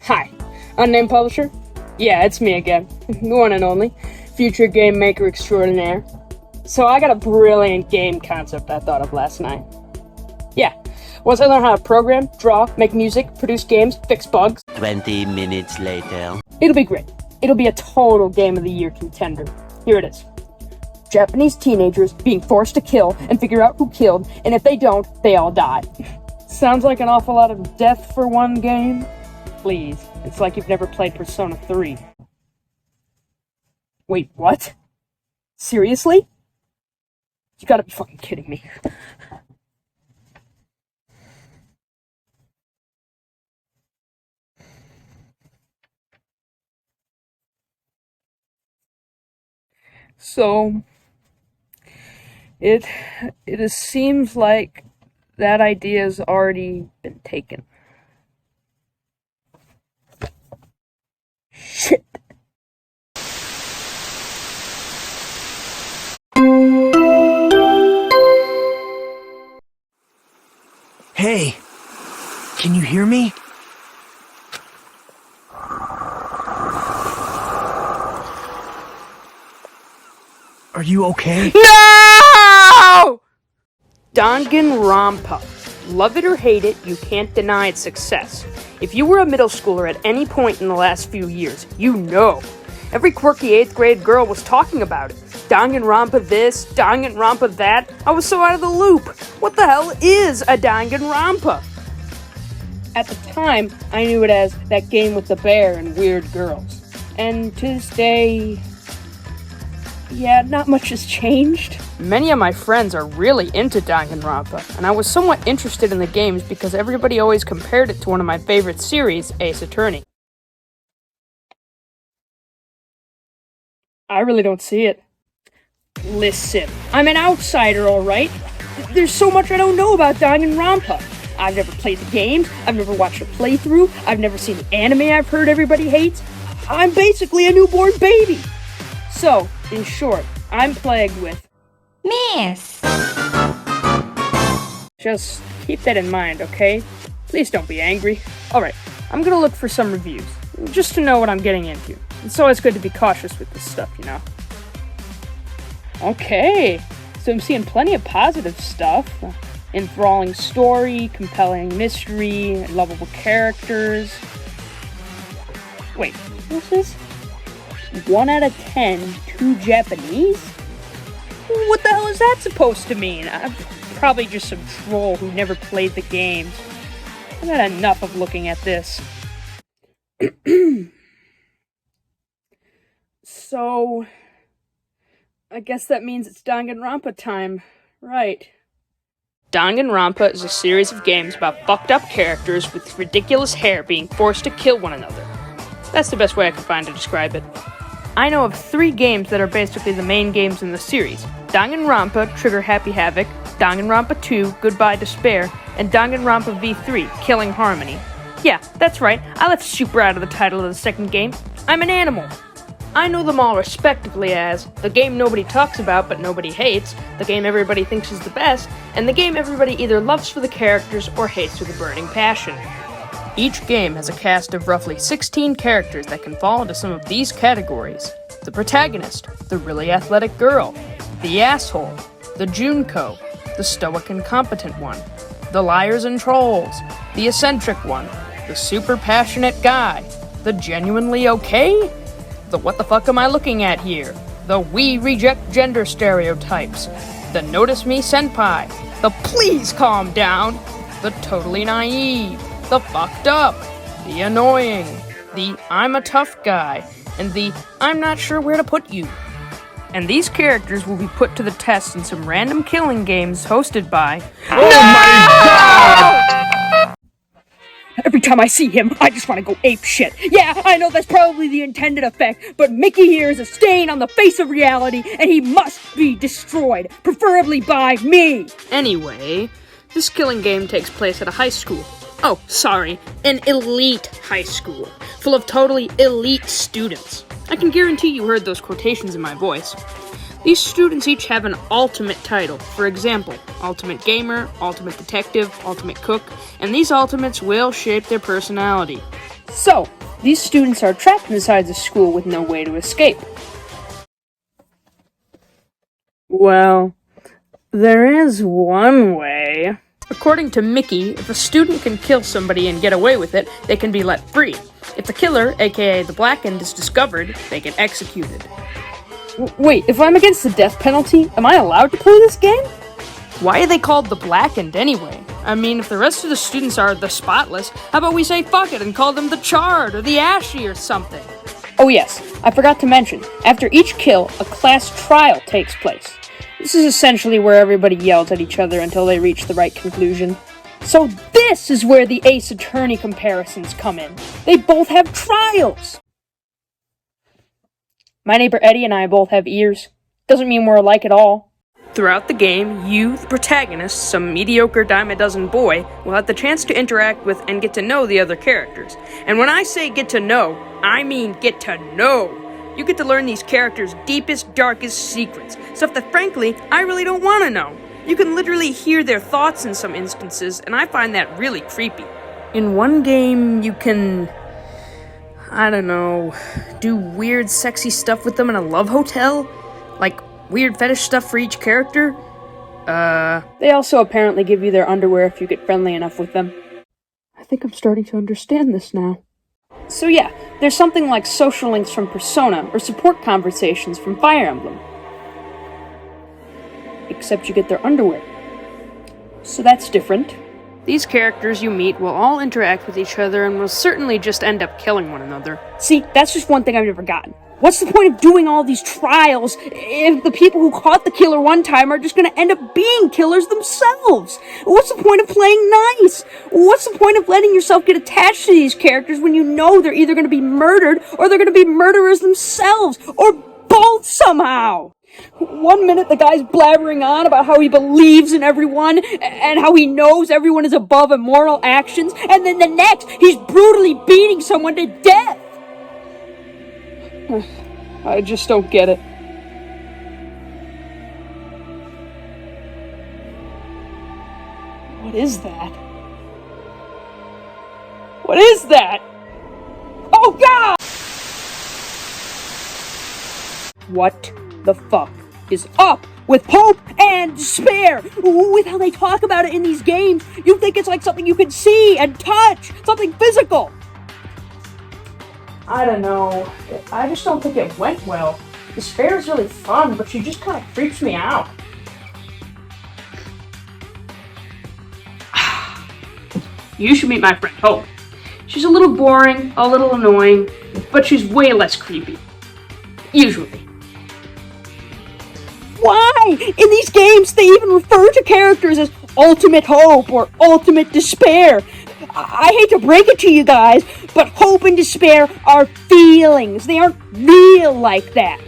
Hi, unnamed publisher? Yeah, it's me again, the one and only, future game maker extraordinaire. So I got a brilliant game concept I thought of last night. Yeah, once I learn how to program, draw, make music, produce games, fix bugs... 20 minutes later. It'll be great. It'll be a total Game of the Year contender. Here it is. Japanese teenagers being forced to kill and figure out who killed, and if they don't, they all die. Sounds like an awful lot of death for one game? Please, it's like you've never played Persona 3. Wait, what? Seriously? You gotta be fucking kidding me. So, it seems like that idea's already been taken. Shit. Hey, can you hear me? Are you okay? No! Danganronpa. Love it or hate it, you can't deny its success. If you were a middle schooler at any point in the last few years, you know. Every quirky 8th grade girl was talking about it. Danganronpa this, Danganronpa that. I was so out of the loop. What the hell is a Danganronpa? At the time, I knew it as that game with the bear and weird girls. And to this day... yeah, not much has changed. Many of my friends are really into Danganronpa, and I was somewhat interested in the games because everybody always compared it to one of my favorite series, Ace Attorney. I really don't see it. Listen, I'm an outsider, alright? There's so much I don't know about Danganronpa. I've never played the games, I've never watched a playthrough, I've never seen the anime I've heard everybody hates. I'm basically a newborn baby. So, in short, I'm plagued with... Miss! Just keep that in mind, okay? Please don't be angry. Alright, I'm gonna look for some reviews, just to know what I'm getting into. It's always good to be cautious with this stuff, you know? Okay, so I'm seeing plenty of positive stuff. Enthralling story, compelling mystery, lovable characters. Wait, what's this? 1 out of 10, 2 Japanese? What the hell is that supposed to mean? I'm probably just some troll who never played the games. I've had enough of looking at this. So, I guess that means it's Danganronpa time, right? Danganronpa is a series of games about fucked up characters with ridiculous hair being forced to kill one another. That's the best way I could find to describe it. I know of 3 games that are basically the main games in the series. Danganronpa, Trigger Happy Havoc, Danganronpa 2, Goodbye Despair, and Danganronpa V3, Killing Harmony. Yeah, that's right, I left super out of the title of the second game. I'm an animal. I know them all respectively as the game nobody talks about but nobody hates, the game everybody thinks is the best, and the game everybody either loves for the characters or hates with a burning passion. Each game has a cast of roughly 16 characters that can fall into some of these categories. The protagonist, the really athletic girl, the asshole, the Junko, the stoic and competent one, the liars and trolls, the eccentric one, the super passionate guy, the genuinely okay, the what the fuck am I looking at here, the we reject gender stereotypes, the notice me senpai, the please calm down, the totally naive, the fucked up, the annoying, the I'm a tough guy, and the I'm not sure where to put you. And these characters will be put to the test in some random killing games hosted by... Oh my god! Every time I see him, I just want to go ape shit. Yeah, I know that's probably the intended effect, but Mickey here is a stain on the face of reality, and he must be destroyed, preferably by me. Anyway, this killing game takes place at a high school. Oh, sorry, an elite high school, full of totally elite students. I can guarantee you heard those quotations in my voice. These students each have an ultimate title. For example, Ultimate Gamer, Ultimate Detective, Ultimate Cook, and these ultimates will shape their personality. So, these students are trapped inside the school with no way to escape. Well, there is one way. According to Mickey, if a student can kill somebody and get away with it, they can be let free. If the killer, aka the Blackened, is discovered, they get executed. Wait, if I'm against the death penalty, am I allowed to play this game? Why are they called the Blackened anyway? I mean, if the rest of the students are the Spotless, how about we say fuck it and call them the Charred or the Ashy or something? Oh yes, I forgot to mention, after each kill, a class trial takes place. This is essentially where everybody yells at each other until they reach the right conclusion. So this is where the Ace Attorney comparisons come in. They both have trials! My neighbor Eddie and I both have ears. Doesn't mean we're alike at all. Throughout the game, you, the protagonist, some mediocre dime-a-dozen boy, will have the chance to interact with and get to know the other characters. And when I say get to know, I mean get to know. You get to learn these characters' deepest, darkest secrets, stuff that frankly, I really don't want to know. You can literally hear their thoughts in some instances, and I find that really creepy. In one game, you can, I don't know, do weird, sexy stuff with them in a love hotel? Like, weird fetish stuff for each character? They also apparently give you their underwear if you get friendly enough with them. I think I'm starting to understand this now. So yeah, there's something like social links from Persona, or support conversations from Fire Emblem. Except you get their underwear. So that's different. These characters you meet will all interact with each other and will certainly just end up killing one another. See, that's just one thing I've never gotten. What's the point of doing all these trials if the people who caught the killer one time are just going to end up being killers themselves? What's the point of playing nice? What's the point of letting yourself get attached to these characters when you know they're either going to be murdered or they're going to be murderers themselves? Or both somehow? One minute the guy's blabbering on about how he believes in everyone and how he knows everyone is above immoral actions, and then the next he's brutally beating someone to death. I just don't get it. What is that? What is that? Oh God! What the fuck is up with hope and despair? With how they talk about it in these games, you think it's like something you can see and touch, something physical. I don't know. I just don't think it went well. Despair is really fun, but she just kind of freaks me out. You should meet my friend Hope. She's a little boring, a little annoying, but she's way less creepy. Usually. Why? In these games, they even refer to characters as ultimate hope or ultimate despair. I hate to break it to you guys, but hope and despair are feelings. They aren't real like that.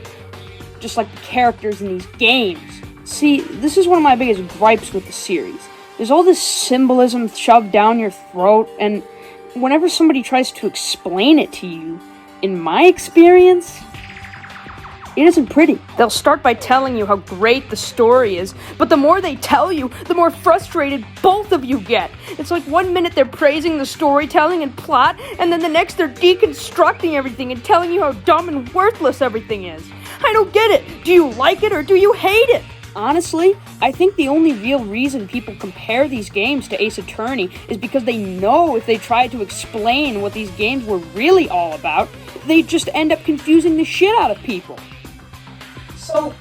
Just like the characters in these games. See, this is one of my biggest gripes with the series. There's all this symbolism shoved down your throat, and whenever somebody tries to explain it to you, in my experience, it isn't pretty. They'll start by telling you how great the story is, but the more they tell you, the more frustrated both of you get. It's like one minute they're praising the storytelling and plot, and then the next they're deconstructing everything and telling you how dumb and worthless everything is. I don't get it. Do you like it or do you hate it? Honestly, I think the only real reason people compare these games to Ace Attorney is because they know if they tried to explain what these games were really all about, they'd just end up confusing the shit out of people.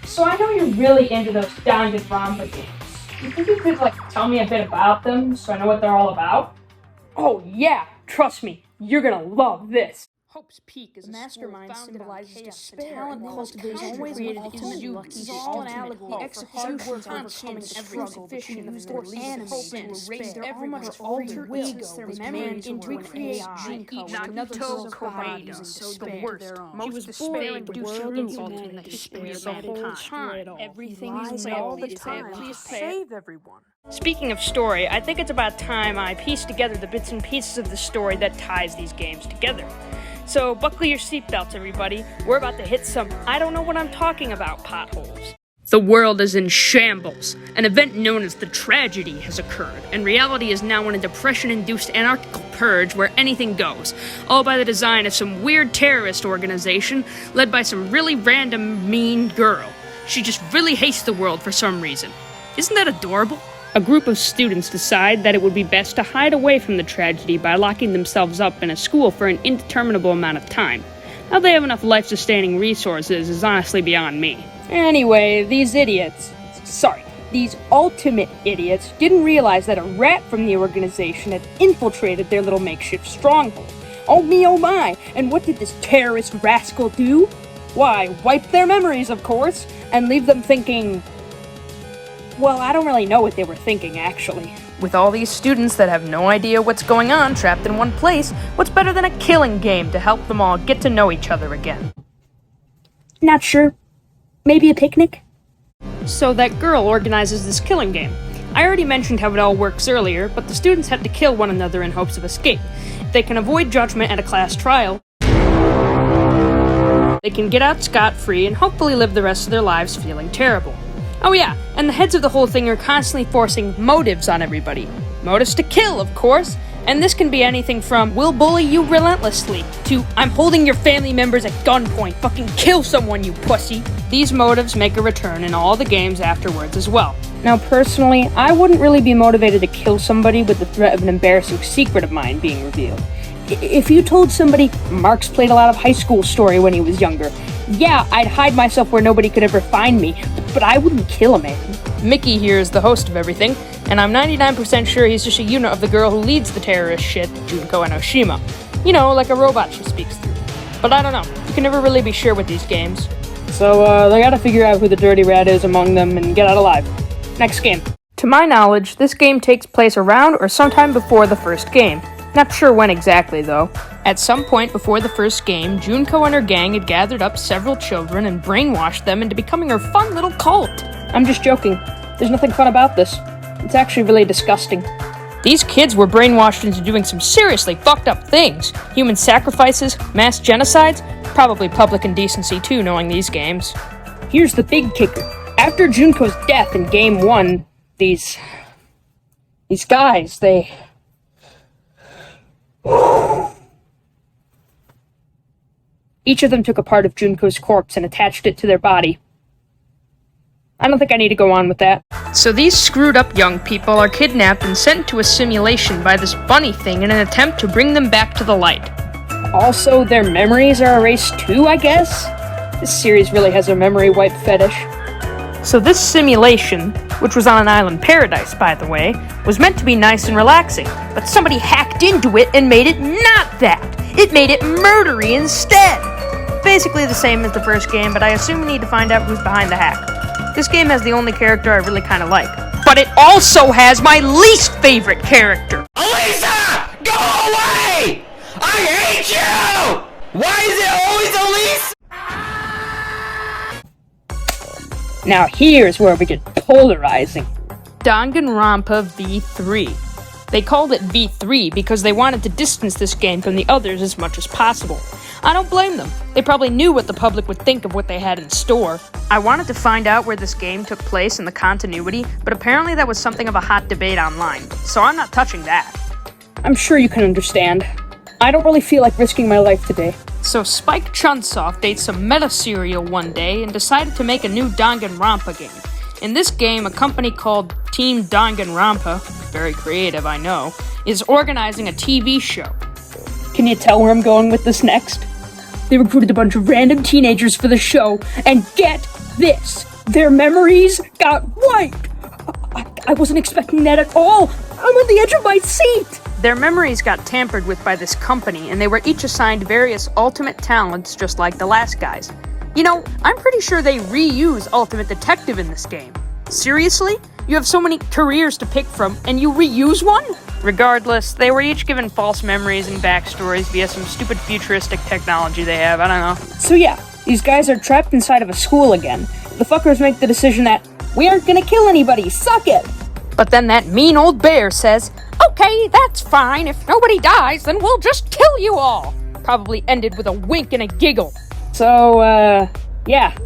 So I know you're really into those Danganronpa games. You think you could, tell me a bit about them so I know what they're all about? Oh yeah, trust me, you're gonna love this. Hope's Peak is a mastermind symbolizes despair. Talent cultivation always exudes all an allegory. Execution overcoming struggle, choose their animals to erase their almost alter ego with memory into recreate gene code. Naruto Koreeda, the worst, most despair-inducing insult in the history of mankind. Everything is all the time. Please save everyone. Speaking of story, I think it's about time I piece together the bits and pieces of the story that ties these games together. So buckle your seatbelts, everybody. We're about to hit some I don't know what I'm talking about potholes. The world is in shambles. An event known as the tragedy has occurred, and reality is now in a depression-induced anarchical purge where anything goes, all by the design of some weird terrorist organization led by some really random, mean girl. She just really hates the world for some reason. Isn't that adorable? A group of students decide that it would be best to hide away from the tragedy by locking themselves up in a school for an indeterminable amount of time. How they have enough life-sustaining resources is honestly beyond me. Anyway, these ultimate idiots didn't realize that a rat from the organization had infiltrated their little makeshift stronghold. Oh me, oh my! And what did this terrorist rascal do? Why, wipe their memories, of course, and leave them thinking... Well, I don't really know what they were thinking, actually. With all these students that have no idea what's going on trapped in one place, what's better than a killing game to help them all get to know each other again? Not sure. Maybe a picnic? So that girl organizes this killing game. I already mentioned how it all works earlier, but the students have to kill one another in hopes of escape. If they can avoid judgment at a class trial, they can get out scot-free and hopefully live the rest of their lives feeling terrible. Oh yeah, and the heads of the whole thing are constantly forcing motives on everybody. Motives to kill, of course. And this can be anything from, we'll bully you relentlessly, to, I'm holding your family members at gunpoint, fucking kill someone, you pussy. These motives make a return in all the games afterwards as well. Now personally, I wouldn't really be motivated to kill somebody with the threat of an embarrassing secret of mine being revealed. If you told somebody Marx played a lot of high school story when he was younger, yeah, I'd hide myself where nobody could ever find me, but I wouldn't kill a man. Mickey here is the host of everything, and I'm 99% sure he's just a unit of the girl who leads the terrorist shit, Junko Enoshima. You know, like a robot she speaks through. But I don't know, you can never really be sure with these games. So, they gotta figure out who the dirty rat is among them and get out alive. Next game. To my knowledge, this game takes place around or sometime before the first game. Not sure when exactly, though. At some point before the first game, Junko and her gang had gathered up several children and brainwashed them into becoming her fun little cult. I'm just joking. There's nothing fun about this. It's actually really disgusting. These kids were brainwashed into doing some seriously fucked up things. Human sacrifices, mass genocides, probably public indecency too, knowing these games. Here's the big kicker. After Junko's death in Game 1, these guys, each of them took a part of Junko's corpse and attached it to their body. I don't think I need to go on with that. So these screwed up young people are kidnapped and sent to a simulation by this bunny thing in an attempt to bring them back to the light. Also, their memories are erased too, I guess? This series really has a memory wipe fetish. So this simulation, which was on an island paradise, by the way, was meant to be nice and relaxing, but somebody hacked into it and made it not that. It made it murdery instead. Basically the same as the first game, but I assume we need to find out who's behind the hack. This game has the only character I really kind of like. But it also has my least favorite character. Elisa! Go away! I hate you! Why is it always Elise? Now here's where we get polarizing. Danganronpa V3. They called it V3 because they wanted to distance this game from the others as much as possible. I don't blame them. They probably knew what the public would think of what they had in store. I wanted to find out where this game took place in the continuity, but apparently that was something of a hot debate online, so I'm not touching that. I'm sure you can understand. I don't really feel like risking my life today. So Spike Chunsoft ate some meta cereal one day and decided to make a new Danganronpa game. In this game, a company called Team Danganronpa, very creative I know, is organizing a TV show. Can you tell where I'm going with this next? They recruited a bunch of random teenagers for the show, and get this! Their memories got wiped! I wasn't expecting that at all! I'm on the edge of my seat! Their memories got tampered with by this company, and they were each assigned various ultimate talents just like the last guys. You know, I'm pretty sure they reuse Ultimate Detective in this game. Seriously? You have so many careers to pick from, and you reuse one? Regardless, they were each given false memories and backstories via some stupid futuristic technology they have, I don't know. So yeah, these guys are trapped inside of a school again. The fuckers make the decision that, we aren't gonna kill anybody, suck it! But then that mean old bear says, okay, that's fine, if nobody dies, then we'll just kill you all! Probably ended with a wink and a giggle. So, yeah,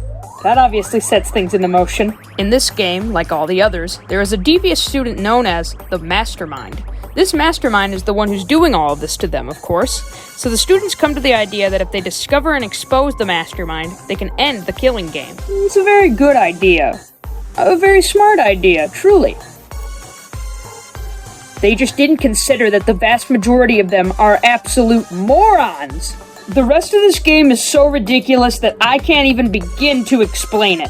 That obviously sets things into motion. In this game, like all the others, there is a devious student known as the Mastermind. This Mastermind is the one who's doing all of this to them, of course. So the students come to the idea that if they discover and expose the Mastermind, they can end the killing game. It's a very good idea. A very smart idea, truly. They just didn't consider that the vast majority of them are absolute morons. The rest of this game is so ridiculous that I can't even begin to explain it.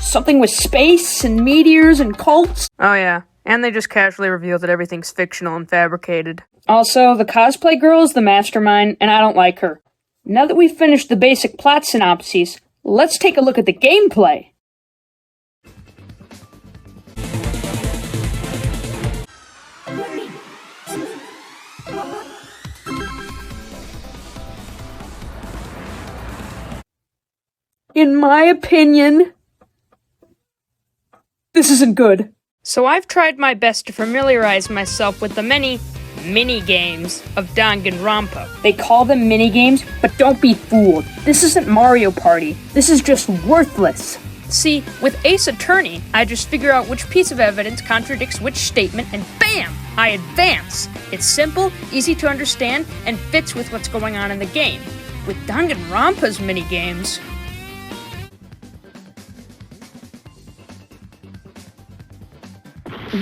Something with space and meteors and cults. Oh yeah, and they just casually reveal that everything's fictional and fabricated. Also, the cosplay girl is the Mastermind, and I don't like her. Now that we've finished the basic plot synopses, let's take a look at the gameplay. In my opinion, this isn't good. So I've tried my best to familiarize myself with the many mini-games of Danganronpa. They call them mini-games, but don't be fooled. This isn't Mario Party. This is just worthless. See, with Ace Attorney, I just figure out which piece of evidence contradicts which statement, and BAM! I advance. It's simple, easy to understand, and fits with what's going on in the game. With Danganronpa's mini-games...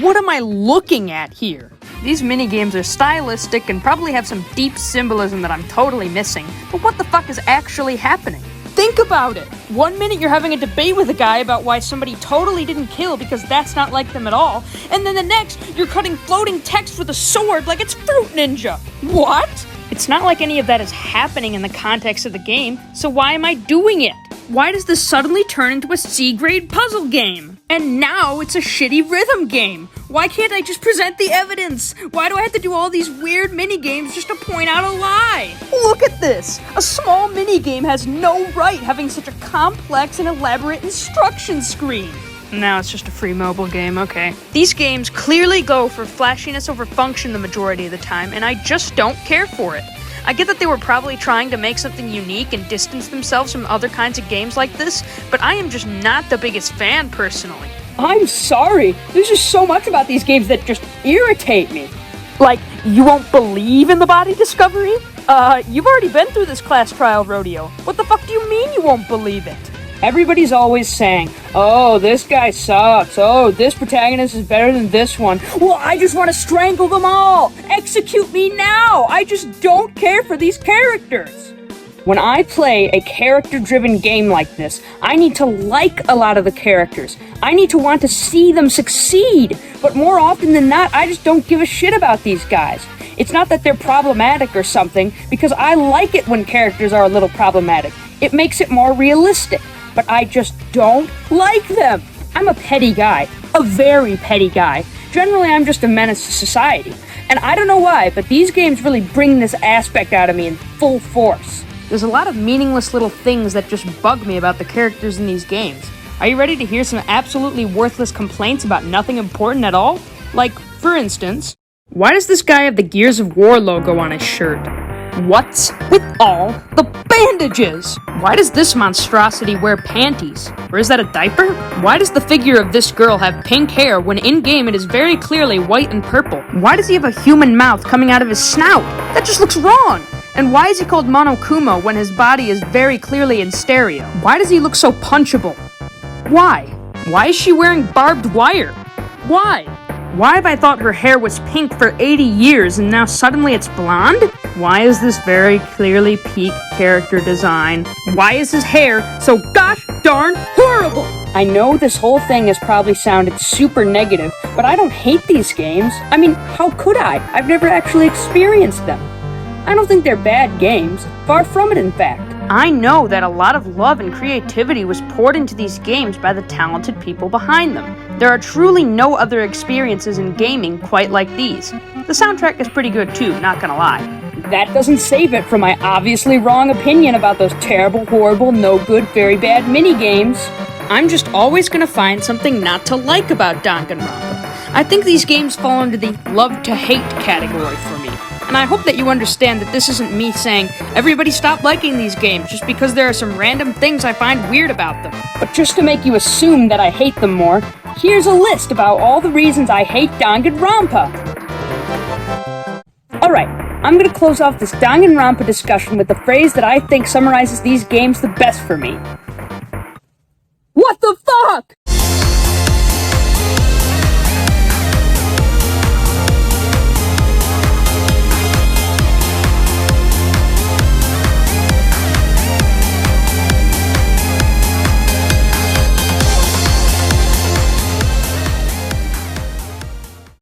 What am I looking at here? These minigames are stylistic and probably have some deep symbolism that I'm totally missing, but what the fuck is actually happening? Think about it! 1 minute you're having a debate with a guy about why somebody totally didn't kill because that's not like them at all, and then the next, you're cutting floating text with a sword like it's Fruit Ninja! What? It's not like any of that is happening in the context of the game, so why am I doing it? Why does this suddenly turn into a C-grade puzzle game? And now it's a shitty rhythm game. Why can't I just present the evidence? Why do I have to do all these weird mini-games just to point out a lie? Look at this! A small mini-game has no right having such a complex and elaborate instruction screen. Now it's just a free mobile game, okay. These games clearly go for flashiness over function the majority of the time, and I just don't care for it. I get that they were probably trying to make something unique and distance themselves from other kinds of games like this, but I am just not the biggest fan personally. I'm sorry, there's just so much about these games that just irritate me. Like, you won't believe in the body discovery? You've already been through this class trial rodeo. What the fuck do you mean you won't believe it? Everybody's always saying, oh, this guy sucks. Oh, this protagonist is better than this one. Well, I just want to strangle them all. Execute me now. I just don't care for these characters. When I play a character-driven game like this, I need to like a lot of the characters. I need to want to see them succeed. But more often than not, I just don't give a shit about these guys. It's not that they're problematic or something, because I like it when characters are a little problematic. It makes it more realistic. But I just don't like them. I'm a petty guy. A very petty guy. Generally, I'm just a menace to society. And I don't know why, but these games really bring this aspect out of me in full force. There's a lot of meaningless little things that just bug me about the characters in these games. Are you ready to hear some absolutely worthless complaints about nothing important at all? Like, for instance, why does this guy have the Gears of War logo on his shirt? What's with all the bandages? Why does this monstrosity wear panties? Or is that a diaper? Why does the figure of this girl have pink hair when in-game it is very clearly white and purple? Why does he have a human mouth coming out of his snout? That just looks wrong! And why is he called Monokuma when his body is very clearly in stereo? Why does he look so punchable? Why? Why is she wearing barbed wire? Why? Why have I thought her hair was pink for 80 years and now suddenly it's blonde? Why is this very clearly peak character design? Why is his hair so gosh darn horrible? I know this whole thing has probably sounded super negative, but I don't hate these games. I mean, how could I? I've never actually experienced them. I don't think they're bad games. Far from it, in fact. I know that a lot of love and creativity was poured into these games by the talented people behind them. There are truly no other experiences in gaming quite like these. The soundtrack is pretty good too, not gonna lie. That doesn't save it from my obviously wrong opinion about those terrible, horrible, no good, very bad minigames. I'm just always gonna find something not to like about Danganronpa. I think these games fall into the love-to-hate category for me. And I hope that you understand that this isn't me saying, everybody stop liking these games just because there are some random things I find weird about them. But just to make you assume that I hate them more, here's a list about all the reasons I hate Danganronpa. Alright, I'm gonna close off this Danganronpa discussion with the phrase that I think summarizes these games the best for me. What the fuck?!